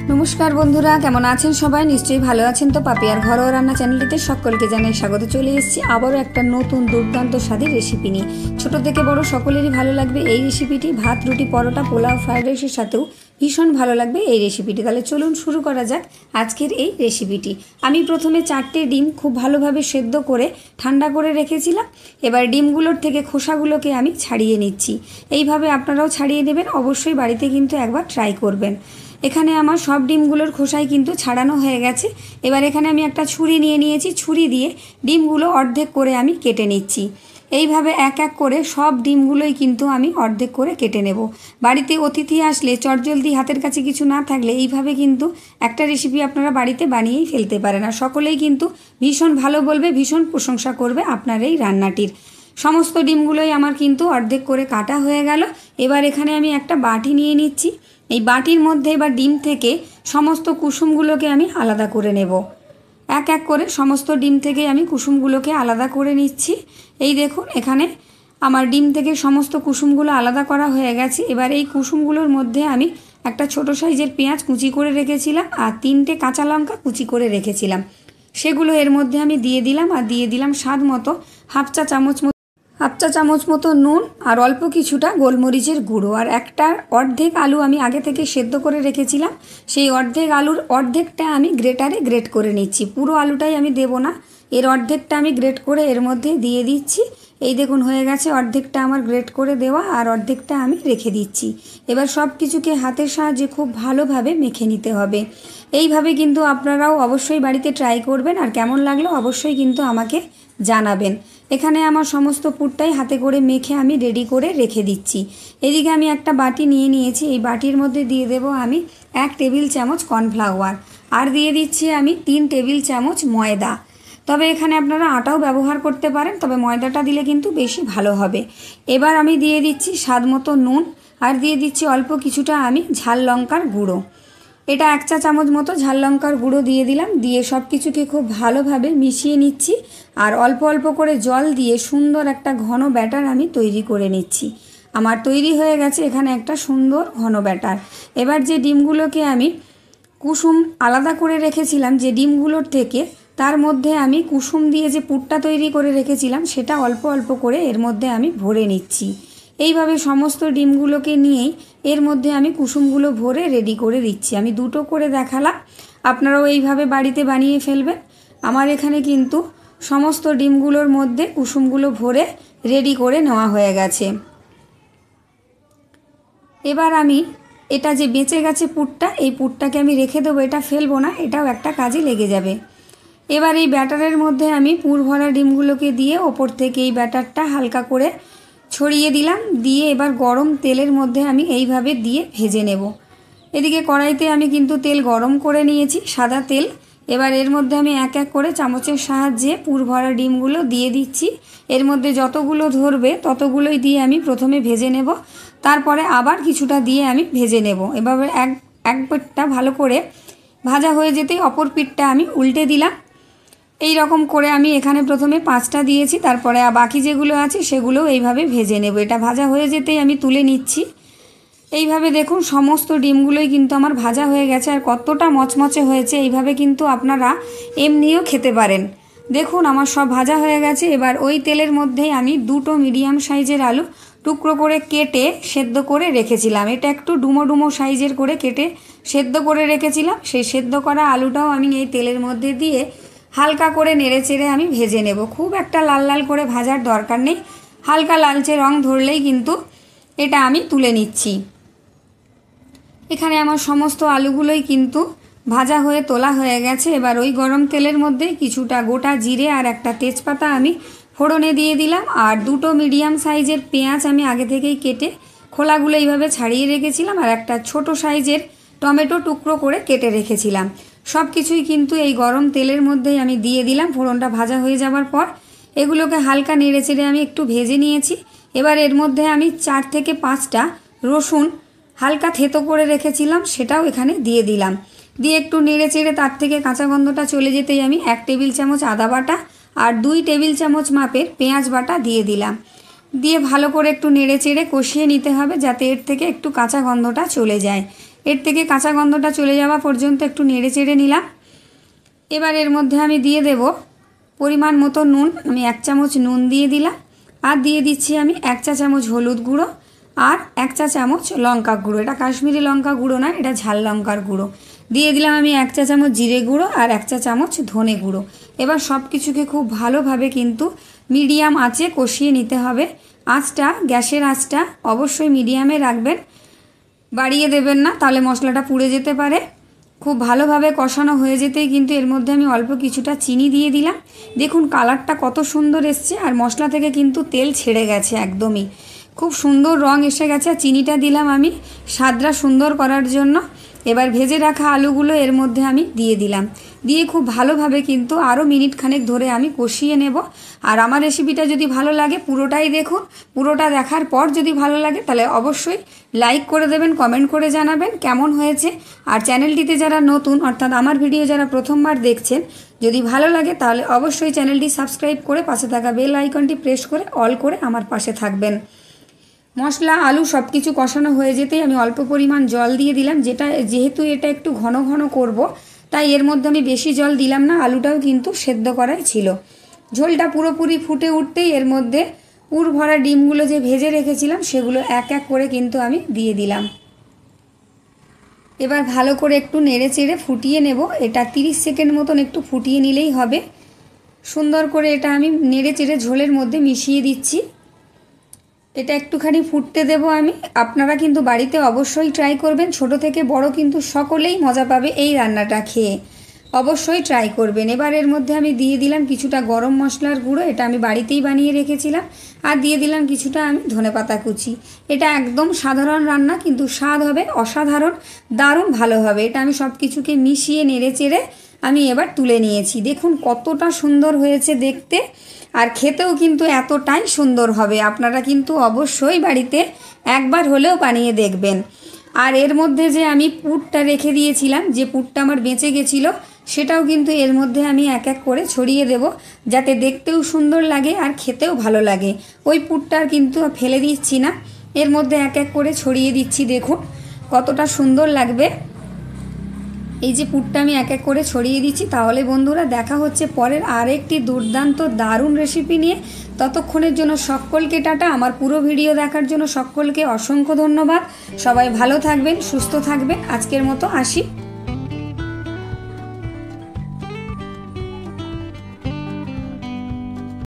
नमस्कार बंधुरा केमन आছেন সবাই নিশ্চয়ই ভালো আছেন। তো পাপিয়ার ঘরোয়া রান্না চ্যানেলটিতে সকলকে জানাই স্বাগত। চলে এসেছি আবারও একটা নতুন দুর্দান্ত স্বাদের রেসিপি নিয়ে। ছোট থেকে বড় সকলেরই ভালো লাগবে এই রেসিপিটি। ভাত, রুটি, পরোটা, পোলাও, ফ্রাইড রাইসের সাথেও ভীষণ ভালো লাগবে এই রেসিপিটি। তাহলে চলুন শুরু করা যাক আজকের এই রেসিপিটি। আমি প্রথমে 4টে ডিম খুব ভালোভাবে সেদ্ধ করে ঠান্ডা করে রেখেছিলাম। এবার ডিমগুলোর থেকে খোসাগুলোকে আমি ছাড়িয়ে নিচ্ছি। এইভাবে আপনারাও ছাড়িয়ে নেবেন, অবশ্যই বাড়িতে কিন্তু একবার ট্রাই করবেন। এখানে আমার সব ডিমগুলোর খোসাই কিন্তু ছাড়ানো হয়ে গেছে। এবার এখানে আমি একটা ছুরি নিয়ে নিয়েছি, ছুরি দিয়ে ডিমগুলো অর্ধেক করে আমি কেটে নিচ্ছি। এইভাবে এক এক করে সব ডিমগুলোই কিন্তু আমি অর্ধেক করে কেটে নেব। বাড়িতে অতিথি আসলে চটজলদি হাতের কাছে কিছু না থাকলে এইভাবে কিন্তু একটা রেসিপি আপনারা বাড়িতে বানিয়েই ফেলতে পারেন। আর সকলেই কিন্তু ভীষণ ভালো বলবে, ভীষণ প্রশংসা করবে আপনার এই রান্নাটির। সমস্ত ডিমগুলোই আমার কিন্তু অর্ধেক করে কাটা হয়ে গেল। এবার এখানে আমি একটা বাটি নিয়ে নিচ্ছি। এই বাটির মধ্যে বা ডিম থেকে সমস্ত কুসুমগুলোকে আমি আলাদা করে নেব। এক এক করে সমস্ত ডিম থেকে আমি কুসুমগুলোকে আলাদা করে নিচ্ছি। এই দেখুন এখানে আমার ডিম থেকে সমস্ত কুসুমগুলো আলাদা করা হয়ে গেছে। এবার এই কুসুমগুলোর মধ্যে আমি একটা ছোট সাইজের পেঁয়াজ কুচি করে রেখেছিলাম আর 3টে কাঁচা লঙ্কা কুচি করে রেখেছিলাম, সেগুলো এর মধ্যে আমি দিয়ে দিলাম। আর দিয়ে দিলাম স্বাদ মতো হাফ চা চামচ মতো নুন আর অল্প কিছুটা গোলমরিচের গুঁড়ো। আর একটা অর্ধেক আলু আমি আগে থেকে সেদ্ধ করে রেখেছিলাম, সেই অর্ধেক আলুর অর্ধেকটা আমি গ্রেটারে গ্রেট করে নিচ্ছি। পুরো আলুটাই আমি দেব না, এর অর্ধেকটা আমি গ্রেট করে এর মধ্যে দিয়ে দিচ্ছি। এই দেখুন হয়ে গেছে, অর্ধেকটা আমার গ্রেট করে দেওয়া আর অর্ধেকটা আমি রেখে দিচ্ছি। এবার সব কিছুকে হাতের সাহায্যে খুব ভালোভাবে মেখে নিতে হবে। এইভাবে কিন্তু আপনারাও অবশ্যই বাড়িতে ট্রাই করবেন, আর কেমন লাগলো অবশ্যই কিন্তু আমাকে জানাবেন। এখানে আমার সমস্ত পুরটাই হাতে করে মেখে আমি রেডি করে রেখে দিচ্ছি। এদিকে আমি একটা বাটি নিয়ে নিয়েছি, এই বাটির মধ্যে দিয়ে দেব আমি 1 টেবিল চামচ কর্নফ্লাওয়ার আর দিয়ে দিচ্ছি আমি 3 টেবিল চামচ ময়দা। তবে এখানে আপনারা আটাও ব্যবহার করতে পারেন, তবে ময়দাটা দিলে কিন্তু বেশি ভালো হবে। এবার আমি দিয়ে দিচ্ছি স্বাদ মতো নুন আর দিয়ে দিচ্ছি অল্প কিছুটা আমি ঝাল লঙ্কার গুঁড়ো। এটা 1 চা চামচ মতো ঝাল লঙ্কার গুঁড়ো দিয়ে দিলাম। দিয়ে সব কিছুকে খুব ভালোভাবে মিশিয়ে নিচ্ছি আর অল্প অল্প করে জল দিয়ে সুন্দর একটা ঘন ব্যাটার আমি তৈরি করে নিচ্ছি। আমার তৈরি হয়ে গেছে এখানে একটা সুন্দর ঘন ব্যাটার। এবার যে ডিমগুলোকে আমি কুসুম আলাদা করে রেখেছিলাম যে ডিমগুলোর থেকে, তার মধ্যে আমি কুসুম দিয়ে যে পুরটা তৈরি করে রেখেছিলাম সেটা অল্প অল্প করে এর মধ্যে আমি ভরে নিচ্ছি। এইভাবে সমস্ত ডিমগুলোকে নিয়েই এর মধ্যে আমি কুসুমগুলো ভরে রেডি করে দিচ্ছি। আমি দুটো করে দেখালাম, আপনারাও এইভাবে বাড়িতে বানিয়ে ফেলবেন। আমার এখানে কিন্তু সমস্ত ডিমগুলোর মধ্যে কুসুমগুলো ভরে রেডি করে নেওয়া হয়ে গেছে। এবার আমি এটা যে বেঁচে গেছে পুরটা, এই পুরটাকে আমি রেখে দেবো, এটা ফেলবো না, এটাও একটা কাজে লেগে যাবে। এবার এই ব্যাটারের মধ্যে আমি পুর ভরা ডিমগুলোকে দিয়ে ওপর থেকে এই ব্যাটারটা হালকা করে ছড়িয়ে দিলাম। দিয়ে এবার গরম তেলের মধ্যে আমি এইভাবে দিয়ে ভেজে নেব। এদিকে কড়াইতে আমি কিন্তু তেল গরম করে নিয়েছি, সাদা তেল। এবার এর মধ্যে আমি এক এক করে চামচের সাহায্যে পুর ভরা ডিমগুলো দিয়ে দিচ্ছি। এর মধ্যে যতগুলো ধরবে ততগুলোই দিয়ে আমি প্রথমে ভেজে নেব, তারপরে আবার কিছুটা দিয়ে আমি ভেজে নেব। এভাবে এক পিঠটা ভালো করে ভাজা হয়ে যেতেই অপর পিঠটা আমি উল্টে দিলাম। এই রকম করে আমি এখানে প্রথমে 5টা দিয়েছি, তারপরে বাকি যেগুলো আছে সেগুলো এইভাবে ভেজে নেব। এটা ভাজা হয়ে যেতেই আমি তুলে নিচ্ছি। এইভাবে দেখুন সমস্ত ডিমগুলোই কিন্তু আমার ভাজা হয়ে গেছে আর কতটা মচমচে হয়েছে। এইভাবে কিন্তু আপনারা এমনিও খেতে পারেন। দেখুন আমার সব ভাজা হয়ে গেছে। এবার ওই তেলের মধ্যেই আমি 2টো মিডিয়াম সাইজের আলু টুকরো করে কেটে সেদ্ধ করে রেখেছিলাম। এটা একটু ডুমো ডুমো সাইজের করে কেটে সেদ্ধ করে রেখেছিলাম। সেই সেদ্ধ করা আলুটাও আমি এই তেলের মধ্যে দিয়ে হালকা করে নেড়ে চেড়ে আমি ভেজে নেব। খুব একটা লাল লাল করে ভাজার দরকার নেই, হালকা লালচে রং ধরলেই কিন্তু এটা আমি তুলে নিচ্ছি। এখানে আমার সমস্ত আলুগুলোই কিন্তু ভাজা হয়ে তোলা হয়ে গেছে। এবার ওই গরম তেলের মধ্যে কিছুটা গোটা জিরে আর একটা তেজপাতা আমি ফোড়নে দিয়ে দিলাম। আর 2টো মিডিয়াম সাইজের পেঁয়াজ আমি আগে থেকেই কেটে খোলাগুলো এইভাবে ছাড়িয়ে রেখেছিলাম। আর একটা ছোট সাইজের টমেটো টুকরো করে কেটে রেখেছিলাম। সব কিছুই কিন্তু এই গরম তেলের মধ্যেই আমি দিয়ে দিলাম। ফোড়নটা ভাজা হয়ে যাওয়ার পর এগুলোকে হালকা নেড়ে চেড়ে আমি একটু ভেজে নিয়েছি। এবার এর মধ্যে আমি 4 থেকে 5টা রসুন হালকা থেতো করে রেখেছিলাম, সেটাও এখানে দিয়ে দিলাম। দিয়ে একটু নেড়ে চেড়ে তার থেকে কাঁচা গন্ধটা চলে যেতেই আমি 1 টেবিল চামচ আদা বাটা আর 2 টেবিল চামচ মাপের পেঁয়াজ বাটা দিয়ে দিলাম। দিয়ে ভালো করে একটু নেড়ে চেড়ে কষিয়ে নিতে হবে যাতে এর থেকে একটু কাঁচা গন্ধটা চলে যায়। এর থেকে কাঁচা গন্ধটা চলে যাওয়া পর্যন্ত একটু নেড়ে চেড়ে নিলাম। এবার এর মধ্যে আমি দিয়ে দেব পরিমাণ মতো নুন। আমি 1 চামচ নুন দিয়ে দিলাম, আর দিয়ে দিচ্ছি আমি 1 চা চামচ হলুদ গুঁড়ো আর 1 চা চামচ লঙ্কা গুঁড়ো। এটা কাশ্মীরি লঙ্কা গুঁড়ো না, এটা ঝাল লঙ্কার গুঁড়ো। দিয়ে দিলাম আমি 1 চা চামচ জিরে গুঁড়ো আর 1 চা চামচ ধনে গুঁড়ো। এবার সব কিছুকে খুব ভালোভাবে কিন্তু মিডিয়াম আঁচে কষিয়ে নিতে হবে। আঁচটা, গ্যাসের আঁচটা অবশ্যই মিডিয়ামে রাখবেন, বাড়িয়ে দেবেন না, তাহলে মশলাটা পুড়ে যেতে পারে। খুব ভালোভাবে কষানো হয়ে যেতেই কিন্তু এর মধ্যে আমি অল্প কিছুটা চিনি দিয়ে দিলাম। দেখুন কালারটা কত সুন্দর এসছে, আর মশলা থেকে কিন্তু তেল ছেড়ে গেছে, একদমই খুব সুন্দর রং এসে গেছে। আর চিনিটা দিলাম আমি স্বাদটা সুন্দর করার জন্য। এবার ভেজে রাখা আলুগুলো এর মধ্যে আমি দিয়ে দিলাম, দিয়ে খুব ভালোভাবে কিন্তু আরও মিনিট খানেক ধরে আমি কষিয়ে নেব। আর আমার রেসিপিটা যদি ভালো লাগে পুরোটাই দেখুন। পুরোটা দেখার পর যদি ভালো লাগে তাহলে অবশ্যই লাইক করে দেবেন, কমেন্ট করে জানাবেন কেমন হয়েছে। আর চ্যানেলটিতে যারা নতুন, অর্থাৎ আমার ভিডিও যারা প্রথমবার দেখছেন, যদি ভালো লাগে তাহলে অবশ্যই চ্যানেলটি সাবস্ক্রাইব করে পাশে থাকা বেল আইকনটি প্রেস করে অল করে আমার পাশে থাকবেন। মশলা আলু সব কিছু কষানো হয়ে যেতেই আমি অল্প পরিমাণ জল দিয়ে দিলাম, যেহেতু এটা একটু ঘন ঘন করব, তাই এর মধ্যে আমি বেশি জল দিলাম না। আলুটাও কিন্তু সেদ্ধ করাই ছিল। ঝোলটা পুরোপুরি ফুটে উঠতেই এর মধ্যে পুর ভরা ডিমগুলো যে ভেজে রেখেছিলাম সেগুলো এক এক করে কিন্তু আমি দিয়ে দিলাম। এবার ভালো করে একটু নেড়ে চেড়ে ফুটিয়ে নেব। এটা 30 সেকেন্ড মতন একটু ফুটিয়ে নিলেই হবে। সুন্দর করে এটা আমি নেড়ে চেড়ে ঝোলের মধ্যে মিশিয়ে দিচ্ছি। এটা একটুখানি ফুটতে দেব আমি। আপনারা কিন্তু বাড়িতে অবশ্যই ট্রাই করবেন, ছোট থেকে বড় কিন্তু সকলেই মজা পাবে এই রান্নাটা খেয়ে, অবশ্যই ট্রাই করবেন। এবার এর মধ্যে আমি দিয়ে দিলাম কিছুটা গরম মশলার গুঁড়ো, এটা আমি বাড়িতেই বানিয়ে রেখেছিলাম, আর দিয়ে দিলাম কিছুটা আমি ধনেপাতা কুচি। এটা একদম সাধারণ রান্না, কিন্তু স্বাদ হবে অসাধারণ, দারুণ ভালো হবে। এটা আমি সব কিছুকে মিশিয়ে নেড়ে চেড়ে আমি এবার তুলে নিয়েছি। দেখুন কতটা সুন্দর হয়েছে দেখতে, আর খেতেও কিন্তু এতটাই সুন্দর হবে। আপনারা কিন্তু অবশ্যই বাড়িতে একবার হলেও বানিয়ে দেখবেন। আর এর মধ্যে যে আমি পুরটা রেখে দিয়েছিলাম, যে পুরটা আমার বেঁচে গেছিলো, সেটাও কিন্তু এর মধ্যে আমি এক এক করে ছড়িয়ে দেব, যাতে দেখতেও সুন্দর লাগে আর খেতেও ভালো লাগে। ওই পুরটা কিন্তু ফেলে দিচ্ছি না, এর মধ্যে এক এক করে ছড়িয়ে দিচ্ছি। দেখুন কতটা সুন্দর লাগবে। এই যে পুরটা আমি এক এক করে ছড়িয়ে দিচ্ছি। তাহলে বন্ধুরা দেখা হচ্ছে পরের আরেকটি দুর্দান্ত দারুণ রেসিপি নিয়ে। ততক্ষণের জন্য সকলকে টাটা। আমার পুরো ভিডিও দেখার জন্য সকলকে অসংখ্য ধন্যবাদ। সবাই ভালো থাকবেন, সুস্থ থাকবেন। আজকের মতো আসি।